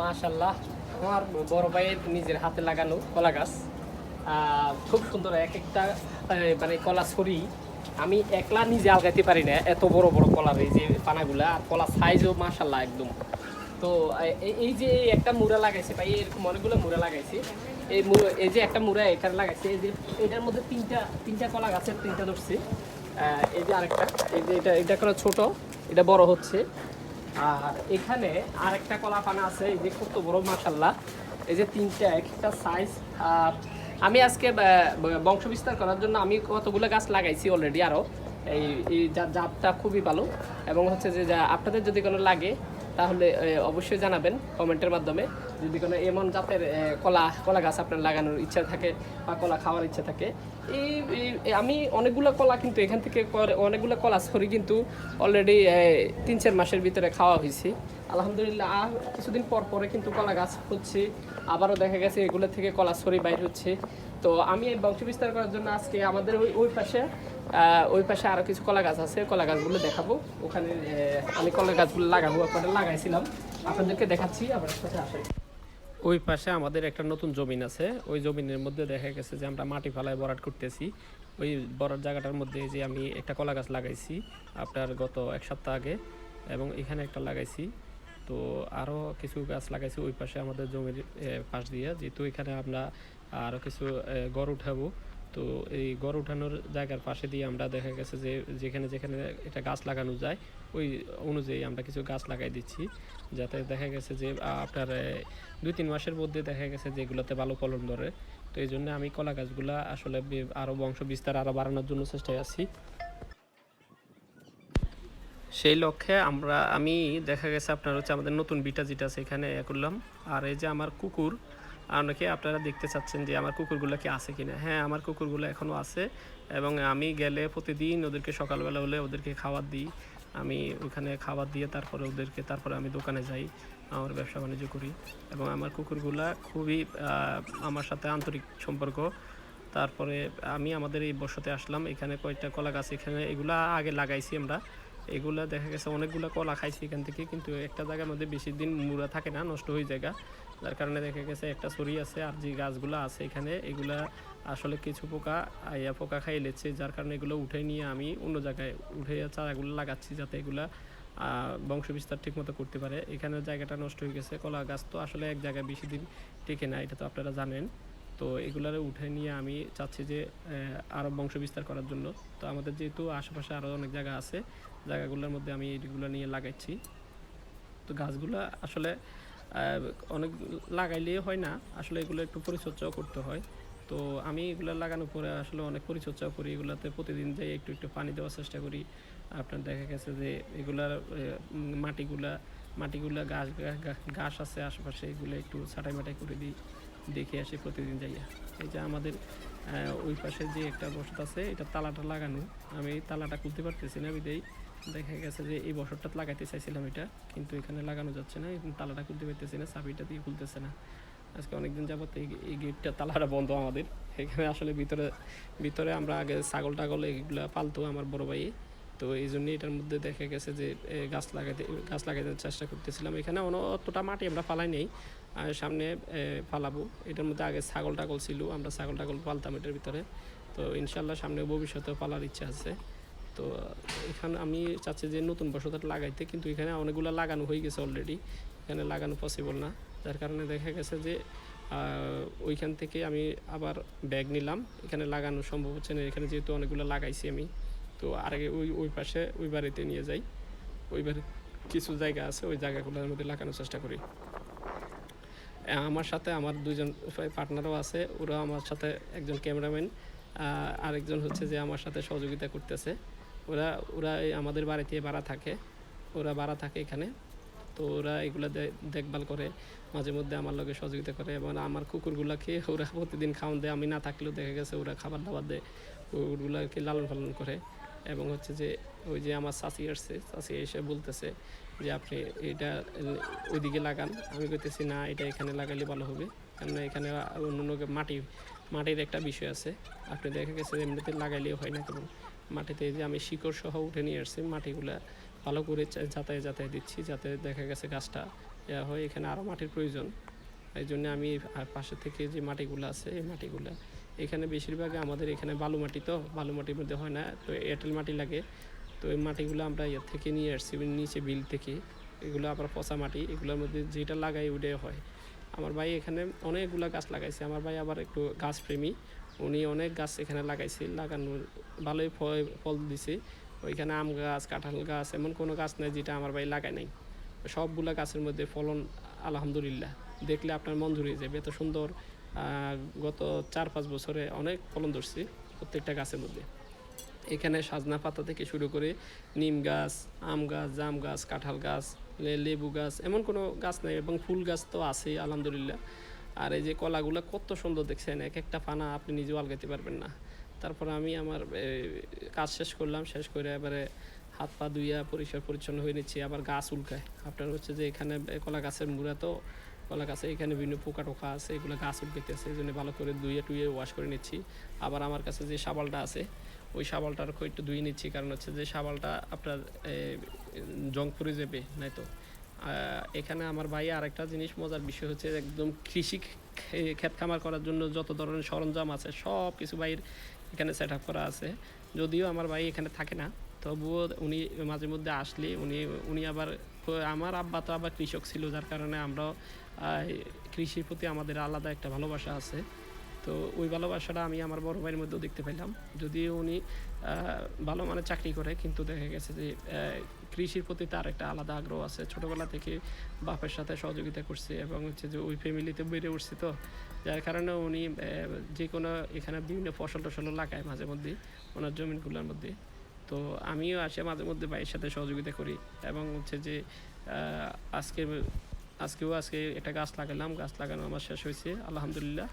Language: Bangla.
মাশাআল্লাহ, আমার বড় ভাইয়ের নিজের হাতে লাগানো কলা গাছ খুব সুন্দর। এক একটা মানে কলা ছড়ি আমি একলা নিজে আলগাইতে পারি না, এত বড় বড় কলার এই যে পানাগুলা, আর কলা সাইজও মাশাআল্লাহ একদম। তো এই যে একটা মুড়া লাগাইছে ভাই, এরকম অনেকগুলো মুড়া লাগাইছে। এই যে একটা মুড়া এটা লাগাইছে, এই যে এটার মধ্যে তিনটা কলা গাছের তিনটা ধরছে। এই যে আরেকটা, এই যে এটা কোনো ছোট, এটা বড় হচ্ছে। আর এখানে আরেকটা কলা পানা আছে, এই যে কত বড় মাশাআল্লাহ। এই যে তিনটা, একটা সাইজ। আমি আজকে বংশ বিস্তার করার জন্য আমি কতগুলো গাছ লাগাইছি অলরেডি আরও। এই জাতটা খুবই ভালো, এবং হচ্ছে যে আপনাদের যদি কোনো লাগে তাহলে অবশ্যই জানাবেন কমেন্টের মাধ্যমে। যদি কোনো এমন জাতের কলা গাছ আপনার লাগানোর ইচ্ছা থাকে বা কলা খাওয়ার ইচ্ছা থাকে, আমি অনেকগুলো কলা কিন্তু এখান থেকে অনেকগুলো কলা ছড়ি কিন্তু অলরেডি 3-4 মাসের ভিতরে খাওয়া হয়েছে আলহামদুলিল্লাহ। কিছুদিন পর পরে কিন্তু কলা গাছ হচ্ছে, আবারও দেখা গেছে এগুলো থেকে কলা ছড়ি বাইর হচ্ছে। তো আমি এই বংশ বিস্তার করার জন্য আজকে আমাদের ওই পাশে আরও কিছু কলা গাছ আছে, কলা গাছগুলো দেখাবো। ওখানে আমি কলা গাছগুলো লাগাবো, আপনাদের লাগাইছিলাম, আপনাদেরকে দেখাচ্ছি। আবার সাথে আসে ওই পাশে আমাদের একটা নতুন জমিন আছে, ওই জমিনের মধ্যে দেখা গেছে যে আমরা মাটি ফালায় ভরাট করতেছি। ওই ভরাট জায়গাটার মধ্যে যে আমি একটা কলা গাছ লাগাইছি আপনার গত 1 সপ্তাহ আগে, এবং এখানে একটা লাগাইছি। তো আরও কিছু গাছ লাগাইছি ওই পাশে আমাদের জমির পাশ দিয়ে, যেহেতু এখানে আমরা আরও কিছু গড় উঠাবো। তো এই গড় উঠানোর জায়গার পাশে দিয়ে আমরা দেখা গেছে যে যেখানে যেখানে এটা গাছ লাগানো যায় ওই অনুযায়ী আমরা কিছু গাছ লাগাই দিচ্ছি, যাতে দেখা গেছে যে আপনার 2-3 মাসের মধ্যে দেখা গেছে যে এগুলোতে ভালো ফলন ধরে। তো এই জন্য আমি কলা গাছগুলো আসলে আরও বংশ বিস্তার আরও বাড়ানোর জন্য চেষ্টায় আছি। সেই লক্ষ্যে আমি দেখা গেছে আপনার হচ্ছে আমাদের নতুন বিটা যেটা আছে এখানে করলাম। আর এই যে আমার কুকুর, অনেকে আপনারা দেখতে চাচ্ছেন যে আমার কুকুরগুলো কি আছে কিনা। হ্যাঁ, আমার কুকুরগুলো এখনও আছে, এবং আমি গেলে প্রতিদিন ওদেরকে সকালবেলা হলে ওদেরকে খাবার দিই। আমি ওখানে খাবার দিয়ে তারপরে আমি দোকানে যাই, আমার ব্যবসা বাণিজ্য করি। এবং আমার কুকুরগুলা খুবই আমার সাথে আন্তরিক সম্পর্ক। তারপরে আমি আমাদের এই বসতে আসলাম, এখানে কয়েকটা কলা গাছ এখানে এগুলা আগে লাগাইছি আমরা। এগুলা দেখা গেছে অনেকগুলো কলা খাইছি এখান থেকে, কিন্তু একটা জায়গার মধ্যে বেশি দিন মুড়া থাকে না, নষ্ট হয়ে যায়। যার কারণে দেখা গেছে একটা ছড়ি আছে। আর যে গাছগুলো আছে এখানে এগুলা আসলে কিছু পোকা খাইয়ে লেছে, যার কারণে এগুলো উঠে নিয়ে আমি অন্য জায়গায় উঠে চারাগুলো লাগাচ্ছি, যাতে এগুলা বংশ বিস্তার ঠিকমতো করতে পারে। এখানে জায়গাটা নষ্ট হয়ে গেছে, কলা গাছ তো আসলে এক জায়গায় বেশি দিন টেকে না, এটা তো আপনারা জানেন। তো এগুলারে উঠে নিয়ে আমি চাচ্ছি যে আরও বংশ বিস্তার করার জন্য। তো আমাদের যেহেতু আশেপাশে আরও অনেক জায়গা আছে, জায়গাগুলোর মধ্যে আমি এইগুলো নিয়ে লাগাচ্ছি। তো গাছগুলো আসলে অনেক লাগাইলে হয় না, আসলে এগুলো একটু পরিচর্যাও করতে হয়। তো আমি এগুলো লাগানোর পরে আসলে অনেক পরিচর্যাও করি, এগুলোতে প্রতিদিন যাই একটু একটু পানি দেওয়ার চেষ্টা করি। আপনার দেখা গেছে যে এগুলার মাটিগুলা ঘাস আছে আশেপাশে, এগুলো একটু ছাঁটাই মাটাই করে দিই, দেখে আসি প্রতিদিন যাইয়া। এই যে আমাদের ওই পাশে যে একটা বসত আছে, এটা তালাটা লাগানো, আমি তালাটা খুলতে পারতেছি না, বিদেই দেখা গেছে যে এই বছরটা লাগাইতে চাইছিলাম এটা, কিন্তু এখানে লাগানো যাচ্ছে না, তালাটা খুলতে পারতেছি না, চাবিটা দিয়ে খুলতেছে না। আজকে অনেকদিন যাবত এই গেটটা তালাটা বন্ধ আমাদের। এখানে আসলে ভিতরে আমরা আগে ছাগল টাগল এগুলো পালতো আমার বড় ভাই। তো এই জন্যই এটার মধ্যে দেখা গেছে যে গাছ লাগাইতে চেষ্টা করতেছিলাম। এখানে অতটা মাটি আমরা ফালাই নেই, সামনে ফালাবো। এটার মধ্যে আগে ছাগল টাগল ছিল, আমরা ছাগল টাগল পালতাম এটার ভিতরে। তো ইনশাল্লাহ সামনে ভবিষ্যতেও পালার ইচ্ছা আছে। তো এখানে আমি চাচ্ছি যে নতুন বসতটা লাগাইতে, কিন্তু এখানে অনেকগুলো লাগানো হয়ে গেছে অলরেডি, এখানে লাগানো পসিবল না। যার কারণে দেখা গেছে যে ওইখান থেকে আমি আবার ব্যাগ নিলাম, এখানে লাগানো সম্ভব হচ্ছে না, এখানে যেহেতু অনেকগুলো লাগাইছি আমি। তো আর আগে ওই পাশে ওই বাড়িতে নিয়ে যাই, ওই বাড়ির কিছু জায়গা আছে, ওই জায়গাগুলোর মধ্যে লাগানোর চেষ্টা করি। আমার সাথে আমার 2জন পার্টনারও আছে, ওরা আমার সাথে, একজন ক্যামেরাম্যান, আরেকজন হচ্ছে যে আমার সাথে সহযোগিতা করতেছে। ওরা আমাদের বাড়িতে ভাড়া থাকে এখানে। তো ওরা এগুলো দেখভাল করে, মাঝে মধ্যে আমার লগে সহযোগিতা করে, এবং আমার কুকুরগুলোকে ওরা প্রতিদিন খাওয়ান দেয়, আমি না থাকলেও দেখা গেছে ওরা খাবার দাবার দেয়, কুকুরগুলোকে লালন পালন করে। এবং হচ্ছে যে ওই যে আমার চাচি এসে বলতেছে যে আপনি এটা ওইদিকে লাগান, আমি কইতেছি না, এটা এখানে লাগাইলে ভালো হবে, কেননা এখানে অন্য মাটির একটা বিষয় আছে। আপনি দেখা গেছে এমনিতে লাগাইলেও হয় না, কেবল মাটিতে যে আমি শিকড় সহ উঠে নিয়ে আসছি, মাটিগুলা ভালো করে যাতায় দিচ্ছি, যাতে দেখা গেছে গাছটা হয়, এখানে আরও মাটির প্রয়োজন। এই জন্য আমি পাশে থেকে যে মাটিগুলো আছে এই মাটিগুলো এখানে বেশিরভাগ আমাদের এখানে বালু মাটি, তো বালু মাটির মধ্যে হয় না, তো এঁটেল মাটি লাগে। তো এই মাটিগুলো আমরা ইয়ে থেকে নিয়ে আসছি নিচে বিল থেকে, এগুলো আবার পচা মাটি, এগুলোর মধ্যে যেটা লাগাই ওটাই হয়। আমার ভাই এখানে অনেকগুলো গাছ লাগাইছে, আমার ভাই আবার একটু গাছপ্রেমী, উনি অনেক গাছ এখানে লাগাইছে, লাগানোর ভালোই ফল দিছে। ওইখানে আম গাছ, কাঁঠাল গাছ, এমন কোনো গাছ নাই যেটা আমার ভাই লাগায় নাই। সবগুলা গাছের মধ্যে ফলন আলহামদুলিল্লাহ, দেখলে আপনার মন জুড়িয়ে যাবে, এত সুন্দর। গত 4-5 বছরে অনেক ফলন ধরছে প্রত্যেকটা গাছের মধ্যে। এখানে সাজনা পাতা থেকে শুরু করে নিম গাছ, আম গাছ, জাম গাছ, কাঁঠাল গাছ, লেবু গাছ, এমন কোনো গাছ নেই, এবং ফুল গাছ তো আছেই আলহামদুলিল্লাহ। আর এই যে কলাগুলো কত সুন্দর দেখছেন, এক একটা পানা আপনি নিজেও আলগাতে পারবেন না। তারপর আমি আমার কাজ শেষ করলাম, শেষ করে এবারে হাত পা ধুইয়া পরিষ্কার পরিচ্ছন্ন হয়ে নিচ্ছি। আবার গাছ উল্কায়, আপনার হচ্ছে যে এখানে কলা গাছের মুড়া, তো কলা গাছে এখানে বিভিন্ন পোকা টোকা আছে, এগুলো গাছ উল্কাইতেছে, এই জন্য ভালো করে ধুয়ে টুয়ে ওয়াশ করে নিচ্ছি। আবার আমার কাছে যে শাবালটা আছে ওই শাবালটার একটু ধুয়ে নিচ্ছি, কারণ হচ্ছে যে শাবালটা আপনার জং পড়ে যাবে নাই তো। এখানে আমার ভাই আরেকটা জিনিস মজার বিষয় হচ্ছে, একদম কৃষি ক্ষেত খামার করার জন্য যত ধরনের সরঞ্জাম আছে সব কিছু ভাইয়ের এখানে সেট আপ করা আছে। যদিও আমার ভাই এখানে থাকে না, তবুও উনি মাঝে মধ্যে আসলে উনি আবার, আমার আব্বা তো আবার কৃষক ছিল, যার কারণে আমরাও কৃষির প্রতি আমাদের আলাদা একটা ভালোবাসা আছে। তো ওই ভালোবাসাটা আমি আমার বড় ভাইয়ের মধ্যেও দেখতে পেলাম। যদিও উনি ভালো মানের চাকরি করে, কিন্তু দেখা গেছে যে কৃষির প্রতি তার একটা আলাদা আগ্রহ আছে। ছোটোবেলা থেকে বাপের সাথে সহযোগিতা করছে, এবং হচ্ছে যে ওই ফ্যামিলিতে বেড়ে উঠছে, তো যার কারণে উনি যে কোনো এখানে বিভিন্ন ফসল টসলও লাগায় মাঝে মধ্যে ওনার জমিনগুলোর মধ্যে। তো আমিও আসে মাঝে মধ্যে ভাইয়ের সাথে সহযোগিতা করি, এবং হচ্ছে যে আজকে একটা গাছ লাগালাম, গাছ লাগানো আমার শেষ হয়েছে আলহামদুলিল্লাহ।